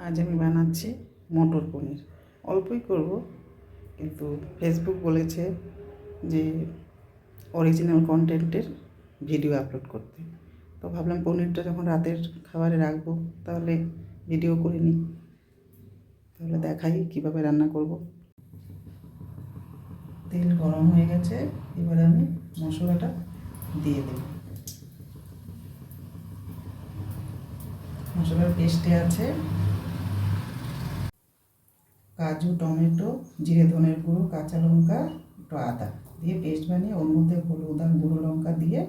আজ আমি বানাচ্ছি মটর পনির। অল্পই করব, কিন্তু ফেসবুক বলেছে যে অরিজিনাল কন্টেন্টের ভিডিও আপলোড করতে। তো ভাবলাম পনিরটা যখন রাতের খাবারে রাখবো তাহলে ভিডিও করে নিই, তাহলে দেখাই কীভাবে রান্না করব। তেল গরম হয়ে গেছে, এবারে আমি মশলাটা দিয়ে দেব। মশলার পেস্টে আছে কাজু, টমেটো, জিরে ধনের গুঁড়ো, কাঁচা লঙ্কা, একটু আদা দিয়ে পেস্ট বানিয়ে ওর মধ্যে হলুদ আর গুঁড়ো লঙ্কা দিয়ে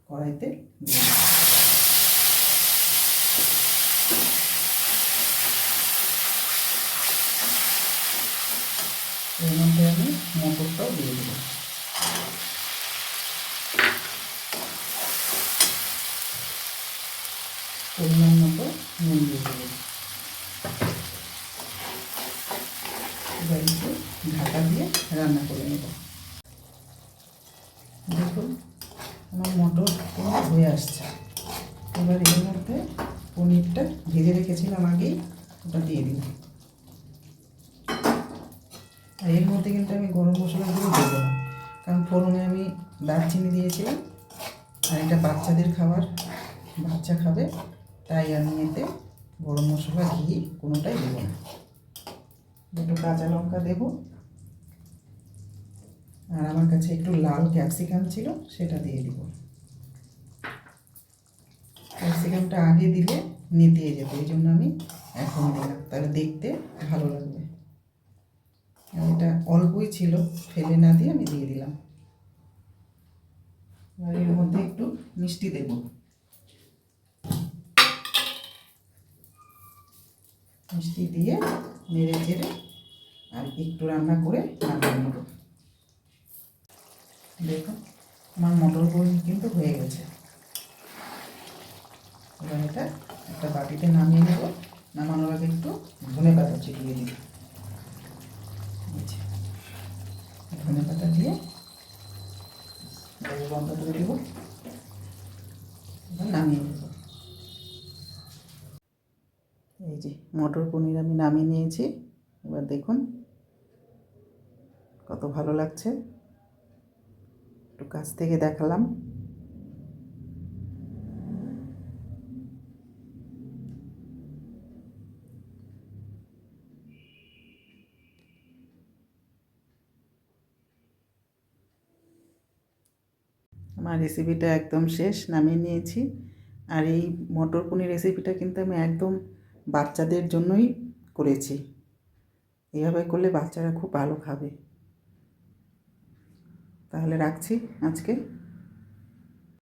কড়াইতে দিয়ে দেব। এর মধ্যে আমি মটরটাও দিয়ে দেবো। পরিমাণ মতো নুন দিয়ে দেবো। এবার একটু ঢাকা দিয়ে রান্না করে নেব। দেখুন আমার মটর হয়ে আসছে। এবার এর মধ্যে পনিরটা ভেজে রেখেছিলাম আগেই, ওটা দিয়ে দিলাম। আর এর মধ্যে কিন্তু আমি গরম মশলাগুলো দেবো না, কারণ ফোড়নে আমি দারচিনি দিয়েছিলাম, আর এটা বাচ্চাদের খাবার, বাচ্চা খাবে, তাই আমি এতে গরম মশলা, ঘি কোনোটাই দেবো না। দুটো কাঁচা লঙ্কা দেবো, আর আমার কাছে একটু লাল ক্যাপসিকাম ছিল, সেটা দিয়ে দিব। ক্যাপসিকামটা আগে দিলে নেতিয়ে যেত, এই জন্য আমি এখন দিলাম, তাহলে দেখতে ভালো লাগবে। এটা অল্পই ছিল, ফেলে না দিয়ে আমি দিয়ে দিলাম। আর এর মধ্যে একটু মিষ্টি দেব। মিষ্টি দিয়ে নেড়ে চেড়ে আর একটু রান্না করে নামিয়ে নেব। দেখুন আমার মটর পনির কিন্তু হয়ে গেছে। এবার এটা একটা বাটিতে নামিয়ে নেব। নামানোর আগে একটু ধনে পাতা ছিটিয়ে দিব। ধনে পাতা দিয়ে বন্ধ করে দেব, এবার নামিয়ে নেব। এই যে মটর পনির আমি নামিয়ে নিয়েছি। এবার দেখুন কত ভালো লাগছে, একটু কাছ থেকে দেখালাম। আমার রেসিপিটা একদম শেষ, নামিয়ে নিয়েছি। আর এই মটর পনির রেসিপিটা কিন্তু আমি একদম বাচ্চাদের জন্যই করেছি। এইভাবে করলে বাচ্চারা খুব ভালো খাবে। তাহলে রাখছি আজকে।